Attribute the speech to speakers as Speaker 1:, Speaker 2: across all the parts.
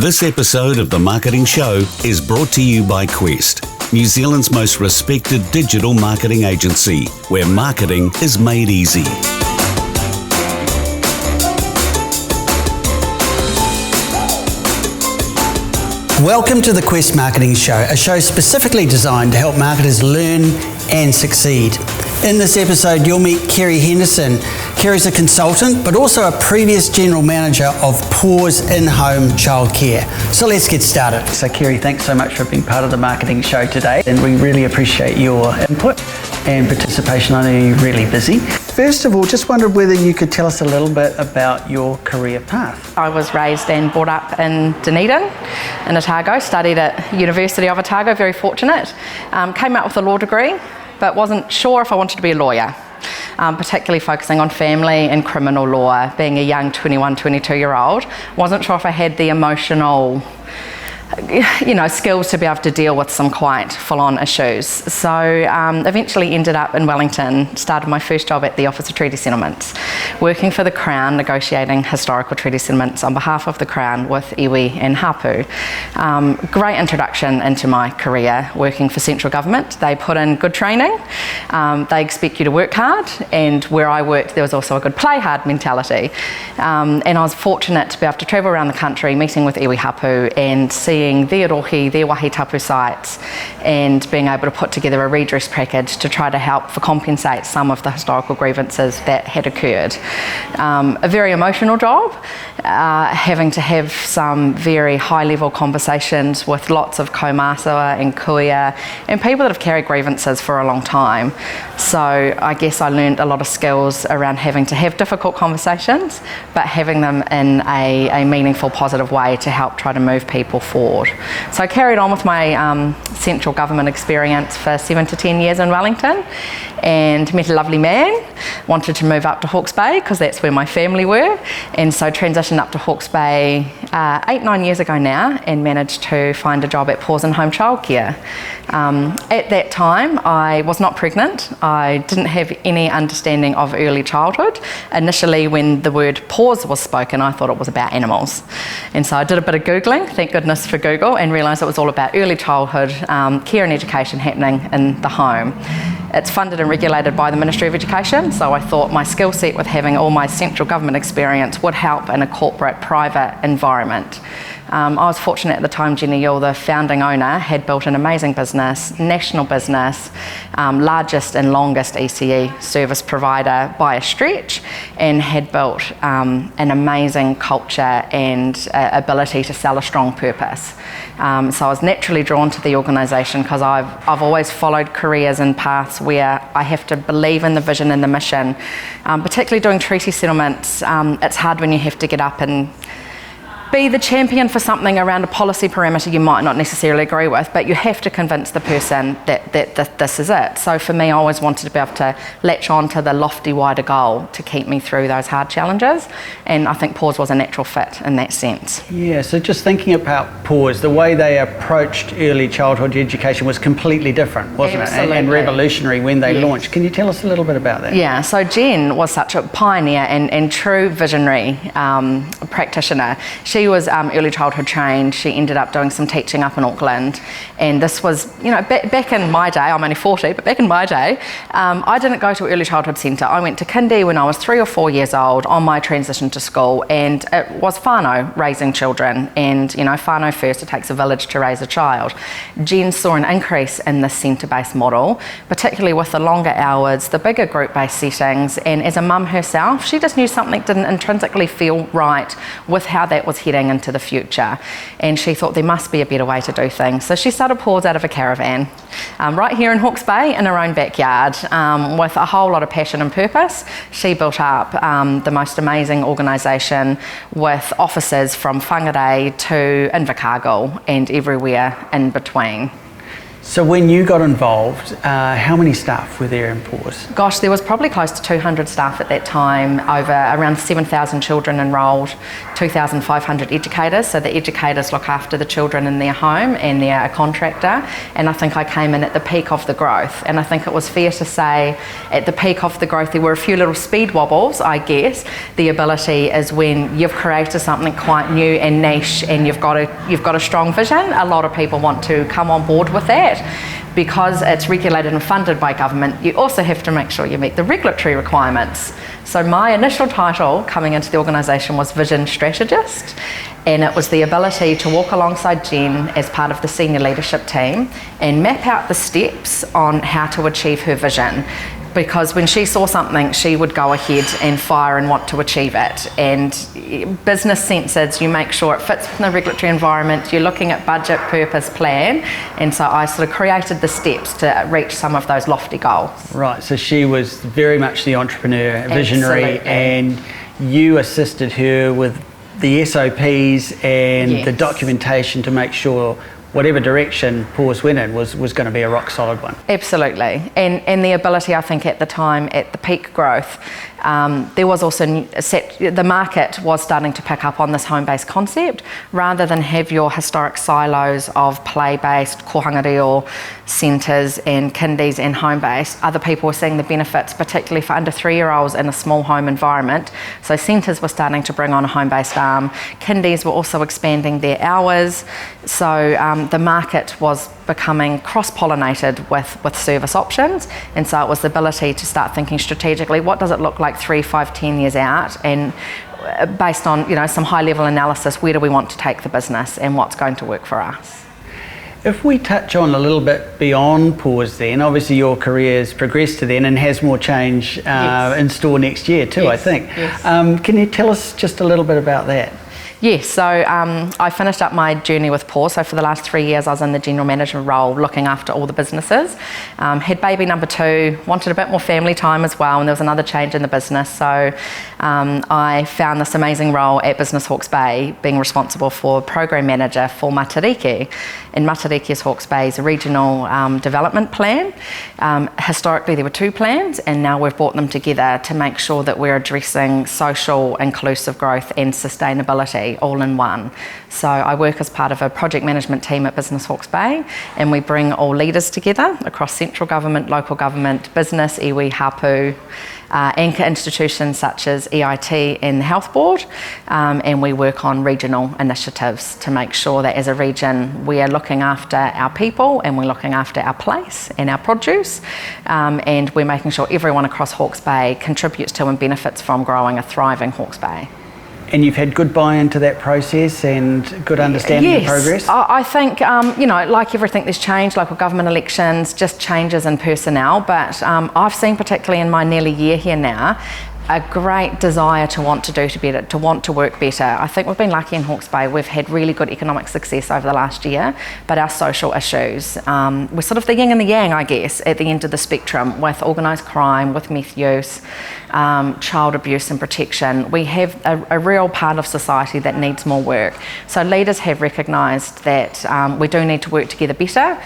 Speaker 1: This episode of The Marketing Show is brought to you by Quest, New Zealand's most respected digital marketing agency, where marketing is made easy.
Speaker 2: Welcome to the Quest Marketing Show, a show specifically designed to help marketers learn and succeed. In this episode, you'll meet Kerry Henderson. Kerry's a consultant, but also a previous general manager of PORSE In-Home Childcare. So let's get started. So Kerry, thanks so much for being part of the marketing show today, and we really appreciate your input and participation. I know you're really busy. First of all, just wondered whether you could tell us a little bit about your career path.
Speaker 3: I was raised and brought up in Dunedin, in Otago, studied at University of Otago, very fortunate. Came out with a law degree, but wasn't sure if I wanted to be a lawyer, particularly focusing on family and criminal law. Being a young 21, 22-year-old, wasn't sure if I had the emotional skills to be able to deal with some quite full-on issues. So eventually ended up in Wellington, started my first job at the Office of Treaty Settlements, working for the Crown, negotiating historical treaty settlements on behalf of the Crown with iwi and hapu. Great introduction into my career, working for central government. They put in good training, they expect you to work hard, and where I worked there was also a good play hard mentality. And I was fortunate to be able to travel around the country, meeting with iwi hapu and seeing their rohi, their wahi tapu sites, and being able to put together a redress package to try to help for compensate some of the historical grievances that had occurred. A very emotional job, having to have some very high level conversations with lots of kaumātua and kuia and people that have carried grievances for a long time. So I guess I learned a lot of skills around having to have difficult conversations, but having them in a meaningful, positive way to help try to move people forward. So I carried on with my central government experience for 7 to 10 years in Wellington, and met a lovely man, wanted to move up to Hawke's Bay because that's where my family were, and so transitioned up to Hawke's Bay 8-9 years ago now, and managed to find a job at PORSE In-Home Childcare. At that time I was not pregnant, I didn't have any understanding of early childhood. Initially when the word PORSE was spoken I thought it was about animals, and so I did a bit of Googling, thank goodness for Google, and realised it was all about early childhood care and education happening in the home. It's funded and regulated by the Ministry of Education, so I thought my skill set with having all my central government experience would help in a corporate, private environment. I was fortunate at the time, Jenny Yule, the founding owner, had built an amazing business, national business, largest and longest ECE service provider by a stretch, and had built an amazing culture and ability to sell a strong purpose. So I was naturally drawn to the organisation because I've always followed careers and paths where I have to believe in the vision and the mission. Particularly doing treaty settlements, it's hard when you have to get up and be the champion for something around a policy parameter you might not necessarily agree with, but you have to convince the person that this is it. So for me, I always wanted to be able to latch on to the lofty, wider goal to keep me through those hard challenges, and I think PORSE was a natural fit in that sense.
Speaker 2: Yeah, so just thinking about PORSE, the way they approached early childhood education was completely different, wasn't
Speaker 3: Absolutely.
Speaker 2: it? And revolutionary when they launched. Can you tell us a little bit about that?
Speaker 3: Yeah, so Jen was such a pioneer and true visionary practitioner. She was early childhood trained. She ended up doing some teaching up in Auckland, and this was, back in my day, I'm only 40, but back in my day, I didn't go to an early childhood centre. I went to kindy when I was 3 or 4 years old on my transition to school, and it was whānau raising children, and whānau first, it takes a village to raise a child. Jen saw an increase in the centre-based model, particularly with the longer hours, the bigger group-based settings, and as a mum herself, she just knew something didn't intrinsically feel right with how that was heading into the future, and she thought there must be a better way to do things. So she started PORSE out of a caravan right here in Hawke's Bay in her own backyard, with a whole lot of passion and purpose. She built up the most amazing organisation with offices from Whangarei to Invercargill and everywhere in between.
Speaker 2: So when you got involved, how many staff were there in PORSE?
Speaker 3: Gosh, there was probably close to 200 staff at that time, over around 7,000 children enrolled, 2,500 educators. So the educators look after the children in their home and they're a contractor. And I think I came in at the peak of the growth. And I think it was fair to say at the peak of the growth, there were a few little speed wobbles, I guess. The ability is when you've created something quite new and niche and you've got a strong vision, a lot of people want to come on board with that. Because it's regulated and funded by government, you also have to make sure you meet the regulatory requirements. So my initial title coming into the organisation was Vision Strategist, and it was the ability to walk alongside Jen as part of the senior leadership team and map out the steps on how to achieve her vision. Because when she saw something, she would go ahead and fire and want to achieve it. And business senses, you make sure it fits within the regulatory environment, you're looking at budget, purpose, plan. And so I sort of created the steps to reach some of those lofty goals.
Speaker 2: Right, so she was very much the entrepreneur, visionary,
Speaker 3: Absolutely.
Speaker 2: and you assisted her with the SOPs and
Speaker 3: Yes.
Speaker 2: the documentation to make sure whatever direction PORSE went in was going to be a rock solid one.
Speaker 3: Absolutely, and the ability, I think, at the time, at the peak growth, there was also the market was starting to pick up on this home-based concept, rather than have your historic silos of play-based, kohanga reo centres and kindies and home-based. Other people were seeing the benefits, particularly for under 3-year-olds in a small home environment. So centres were starting to bring on a home-based arm. Kindies were also expanding their hours. So the market was becoming cross-pollinated with service options, and so it was the ability to start thinking strategically, what does it look like 3, 5, 10 years out, and based on some high-level analysis, where do we want to take the business and what's going to work for us.
Speaker 2: If we touch on a little bit beyond PORSE then, obviously your career's progressed to then and has more change
Speaker 3: Yes.
Speaker 2: in store next year too,
Speaker 3: Yes,
Speaker 2: I think.
Speaker 3: yes.
Speaker 2: Can you tell us just a little bit about that?
Speaker 3: Yes, so I finished up my journey with PORSE. So for the last 3 years, I was in the general management role, looking after all the businesses. Had baby number 2, wanted a bit more family time as well, and there was another change in the business. So I found this amazing role at Business Hawke's Bay, being responsible for program manager for Matariki. And Matariki is Hawke's Bay's regional development plan. Historically, there were 2 plans, and now we've brought them together to make sure that we're addressing social, inclusive growth and sustainability all in one. So I work as part of a project management team at Business Hawke's Bay, and we bring all leaders together across central government, local government, business, iwi, hapu, anchor institutions such as EIT and the Health Board, and we work on regional initiatives to make sure that as a region we are looking after our people and we're looking after our place and our produce, and we're making sure everyone across Hawke's Bay contributes to and benefits from growing a thriving Hawke's Bay.
Speaker 2: And you've had good buy-in to that process and good understanding of progress?
Speaker 3: I think, like everything, there's change, local government elections, just changes in personnel, but I've seen, particularly in my nearly year here now, a great desire to want to do better, to want to work better. I think we've been lucky in Hawke's Bay. We've had really good economic success over the last year, but our social issues, we're sort of the yin and the yang, I guess, at the end of the spectrum, with organised crime, with meth use, child abuse and protection. We have a real part of society that needs more work. So leaders have recognised that we do need to work together better.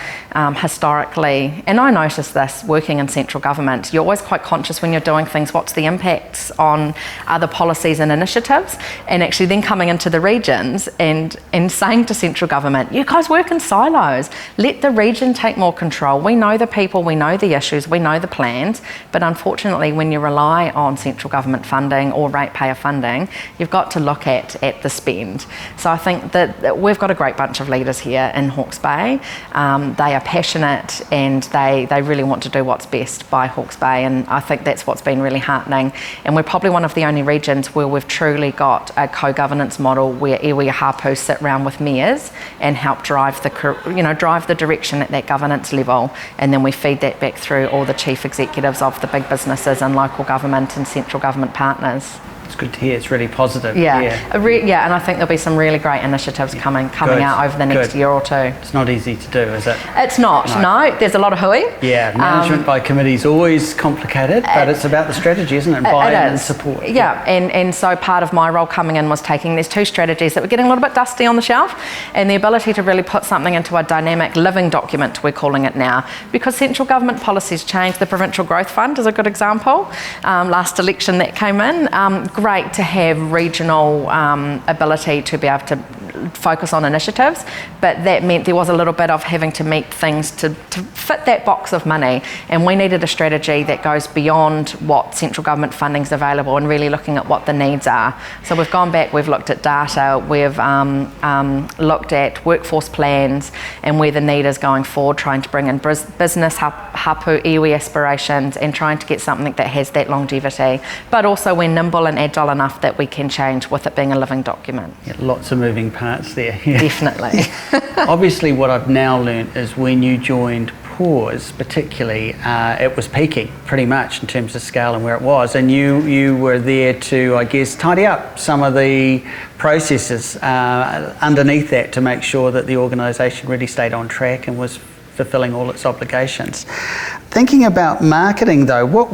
Speaker 3: Historically, and I noticed this working in central government, you're always quite conscious when you're doing things, what's the impact on other policies and initiatives, and actually then coming into the regions and saying to central government, you guys work in silos, let the region take more control. We know the people, we know the issues, we know the plans, but unfortunately when you rely on central government funding or ratepayer funding, you've got to look at the spend. So I think that we've got a great bunch of leaders here in Hawke's Bay. They are passionate and they really want to do what's best by Hawke's Bay, and I think that's what's been really heartening. And we're probably one of the only regions where we've truly got a co-governance model where iwi hapu sit around with mayors and help drive the direction at that governance level, and then we feed that back through all the chief executives of the big businesses and local government and central government partners.
Speaker 2: It's good to hear. It's really positive.
Speaker 3: Yeah, and I think there'll be some really great initiatives coming out over the next year or two.
Speaker 2: It's not easy to do, is it?
Speaker 3: It's not, no. There's a lot of hooey.
Speaker 2: Yeah, management by committee is always complicated, but it's about the strategy, isn't it? Buy-in and support.
Speaker 3: Yeah, and so part of my role coming in was taking these 2 strategies that were getting a little bit dusty on the shelf, and the ability to really put something into a dynamic living document, we're calling it now, because central government policies change. The Provincial Growth Fund is a good example. Last election that came in, great to have regional ability to be able to focus on initiatives, but that meant there was a little bit of having to meet things to fit that box of money, and we needed a strategy that goes beyond what central government funding's available and really looking at what the needs are. So we've gone back, we've looked at data, we've looked at workforce plans and where the need is going forward, trying to bring in business hapu iwi aspirations and trying to get something that has that longevity, but also we're nimble and agile enough that we can change with it being a living document.
Speaker 2: Yeah, lots of moving parts there.
Speaker 3: Yeah. Definitely.
Speaker 2: Obviously what I've now learned is when you joined PORSE particularly, it was peaking pretty much in terms of scale and where it was, and you were there to, I guess, tidy up some of the processes underneath that to make sure that the organisation really stayed on track and was fulfilling all its obligations. Thinking about marketing though, what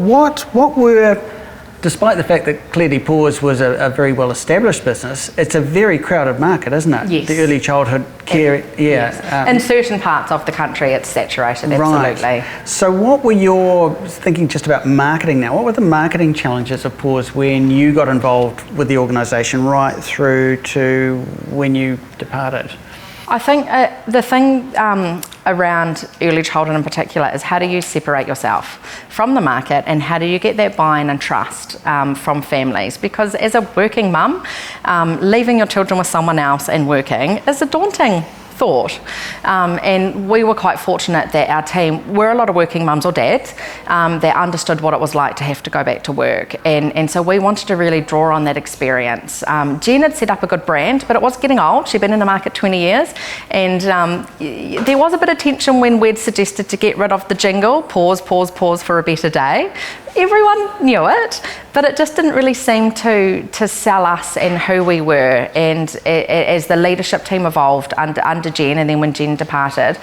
Speaker 2: were, despite the fact that clearly PORSE was a very well established business, it's a very crowded market, isn't it?
Speaker 3: Yes.
Speaker 2: The early childhood care,
Speaker 3: yes. In certain parts of the country it's saturated, absolutely.
Speaker 2: Right. So what were your, thinking just about marketing now, what were the marketing challenges of PORSE when you got involved with the organisation right through to when you departed?
Speaker 3: I think the thing around early childhood in particular is how do you separate yourself from the market and how do you get that buy-in and trust from families? Because as a working mum, leaving your children with someone else and working is a daunting thought. And we were quite fortunate that our team were a lot of working mums or dads that understood what it was like to have to go back to work. And so we wanted to really draw on that experience. Jen had set up a good brand, but it was getting old. She'd been in the market 20 years. And there was a bit of tension when we'd suggested to get rid of the jingle, pause, pause, pause for a better day. Everyone knew it, but it just didn't really seem to sell us and who we were. And as the leadership team evolved under Jen, and then when Jen departed,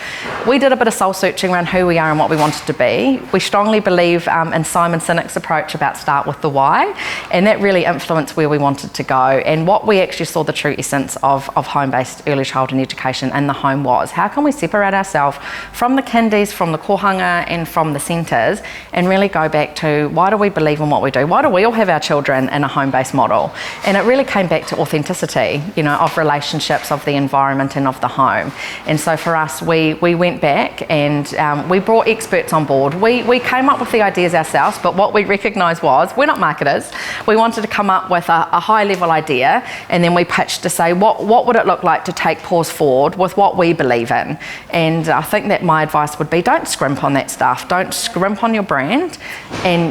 Speaker 3: we did a bit of soul searching around who we are and what we wanted to be. We strongly believe in Simon Sinek's approach about start with the why, and that really influenced where we wanted to go. And what we actually saw the true essence of home-based early childhood education in the home was, how can we separate ourselves from the kindies, from the kohanga and from the centres, and really go back to why do we believe in what we do? Why do we all have our children in a home-based model? And it really came back to authenticity, of relationships, of the environment and of the home. And so for us, we went back and we brought experts on board. We came up with the ideas ourselves, but what we recognised was, we're not marketers. We wanted to come up with a high-level idea, and then we pitched to say, what would it look like to take PORSE forward with what we believe in? And I think that my advice would be, don't scrimp on that stuff. Don't scrimp on your brand, and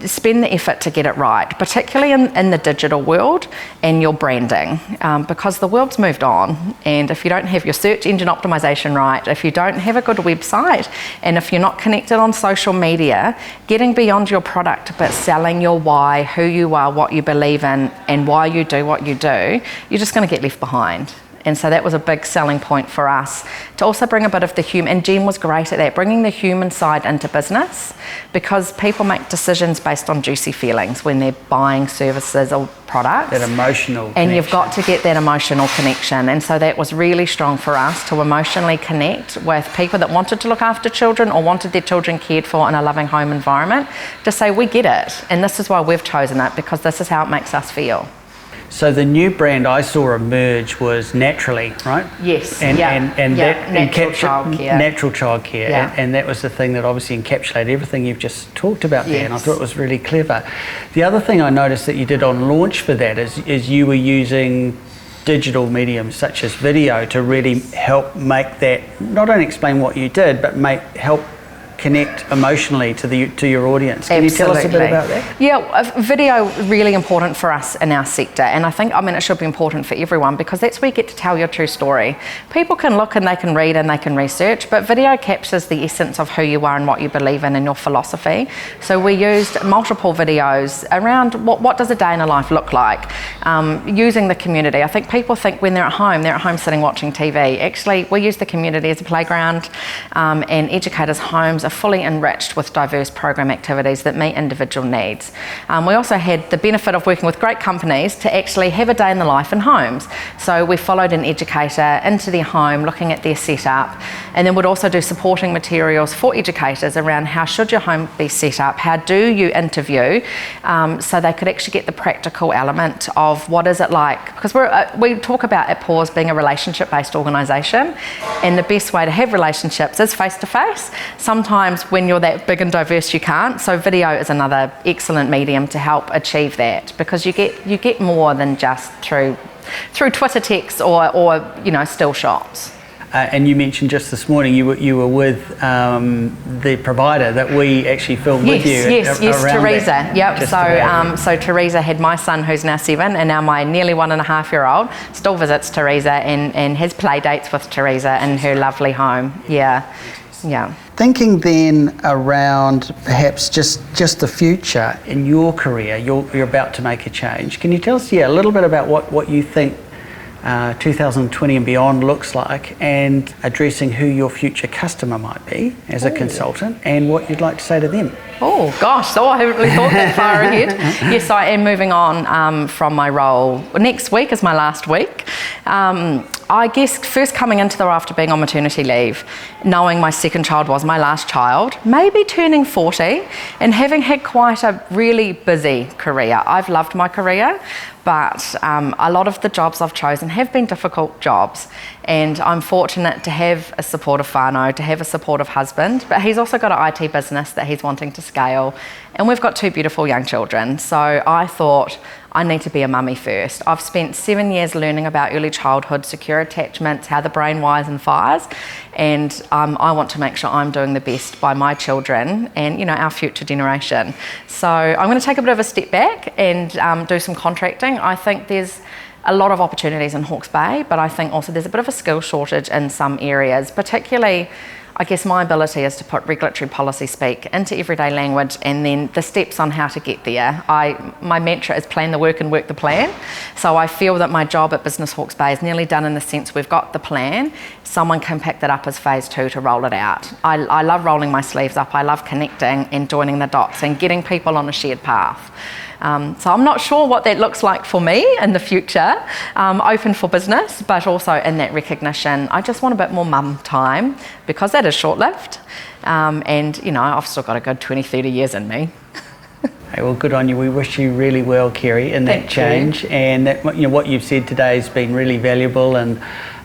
Speaker 3: spend the effort to get it right, particularly in the digital world and your branding, because the world's moved on, and if you don't have your search engine optimization right, if you don't have a good website, and if you're not connected on social media, getting beyond your product but selling your why, who you are, what you believe in, and why you do what you do, you're just going to get left behind. And so that was a big selling point for us, to also bring a bit of the human, and Jen was great at that, bringing the human side into business, because people make decisions based on juicy feelings when they're buying services or products. That
Speaker 2: emotional connection.
Speaker 3: And you've got to get that emotional connection. And so that was really strong for us, to emotionally connect with people that wanted to look after children or wanted their children cared for in a loving home environment, to say, we get it, and this is why we've chosen it, because this is how it makes us feel.
Speaker 2: So the new brand I saw emerge was Naturally, right?
Speaker 3: Yes.
Speaker 2: And that
Speaker 3: natural childcare.
Speaker 2: Natural childcare,
Speaker 3: yeah.
Speaker 2: and that was the thing that obviously encapsulated everything you've just talked about there, and I thought it was really clever. The other thing I noticed that you did on launch for that is you were using digital mediums such as video to really help make that, not only explain what you did, but help connect emotionally to your audience. Can you tell us a bit about that?
Speaker 3: Yeah, video really important for us in our sector, and I think it should be important for everyone because that's where you get to tell your true story. People can look and they can read and they can research, but video captures the essence of who you are and what you believe in and your philosophy. So we used multiple videos around what does a day in a life look like, using the community. I think people think when they're at home sitting watching TV. Actually, we use the community as a playground, and educators' homes are fully enriched with diverse program activities that meet individual needs. We also had the benefit of working with great companies to actually have a day in the life in homes. So we followed an educator into their home, looking at their setup, and then would also do supporting materials for educators around how should your home be set up, how do you interview, so they could actually get the practical element of what is it like, because we talk about at PORSE being a relationship-based organisation, and the best way to have relationships is face-to-face. Sometimes when you're that big and diverse you can't, so video is another excellent medium to help achieve that, because you get more than just through Twitter text or still shots.
Speaker 2: And you mentioned just this morning you were with the provider that we actually filmed with you.
Speaker 3: Yes, Teresa. Yep.
Speaker 2: So
Speaker 3: Teresa had my son who's now 7, and now my nearly 1.5-year-old still visits Teresa and has play dates with Teresa in her lovely home. Yeah.
Speaker 2: Thinking then around perhaps just the future in your career, you're about to make a change. Can you tell us a little bit about what you think 2020 and beyond looks like, and addressing who your future customer might be as a consultant, and what you'd like to say to them?
Speaker 3: Oh gosh, I haven't really thought that far ahead. Yes, I am moving on from my role. Next week is my last week. I guess first coming into the role after being on maternity leave, knowing my second child was my last child, maybe turning 40, and having had quite a really busy career. I've loved my career, but a lot of the jobs I've chosen have been difficult jobs, and I'm fortunate to have a supportive whānau, to have a supportive husband, but he's also got an IT business that he's wanting to scale, and we've got 2 beautiful young children. So I thought I need to be a mummy first. I've spent 7 years learning about early childhood, secure attachments, how the brain wires and fires, and I want to make sure I'm doing the best by my children and our future generation. So I'm going to take a bit of a step back and do some contracting. I think there's a lot of opportunities in Hawke's Bay, but I think also there's a bit of a skill shortage in some areas, particularly I guess my ability is to put regulatory policy speak into everyday language, and then the steps on how to get there. My mantra is plan the work and work the plan. So I feel that my job at Business Hawke's Bay is nearly done in the sense we've got the plan, someone can pick that up as phase 2 to roll it out. I love rolling my sleeves up, I love connecting and joining the dots and getting people on a shared path. So I'm not sure what that looks like for me in the future, open for business, but also in that recognition, I just want a bit more mum time, because that is short-lived, and I've still got a good 20-30 years in me.
Speaker 2: Hey, well, good on you. We wish you really well, Kerry, in that change, and that what you've said today has been really valuable, and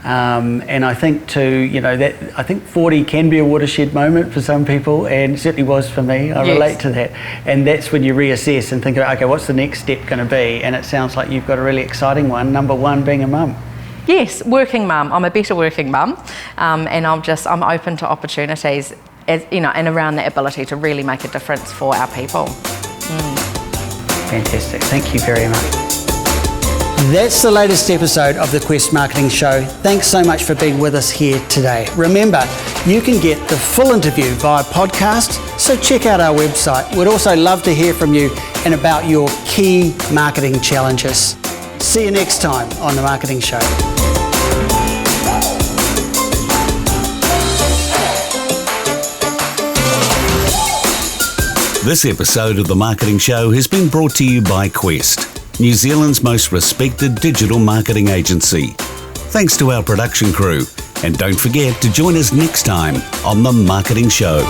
Speaker 2: I think too, that I think 40 can be a watershed moment for some people, and it certainly was for me. I relate to that, and that's when you reassess and think about, okay, what's the next step going to be? And it sounds like you've got a really exciting one. Number 1 being a mum.
Speaker 3: Yes, working mum. I'm a better working mum, and I'm open to opportunities, and around that ability to really make a difference for our people.
Speaker 2: Fantastic. Thank you very much. That's the latest episode of the Quest Marketing Show. Thanks so much for being with us here today. Remember, you can get the full interview via podcast, so check out our website. We'd also love to hear from you and about your key marketing challenges. See you next time on The Marketing Show.
Speaker 1: This episode of The Marketing Show has been brought to you by Quest, New Zealand's most respected digital marketing agency. Thanks to our production crew, and don't forget to join us next time on The Marketing Show.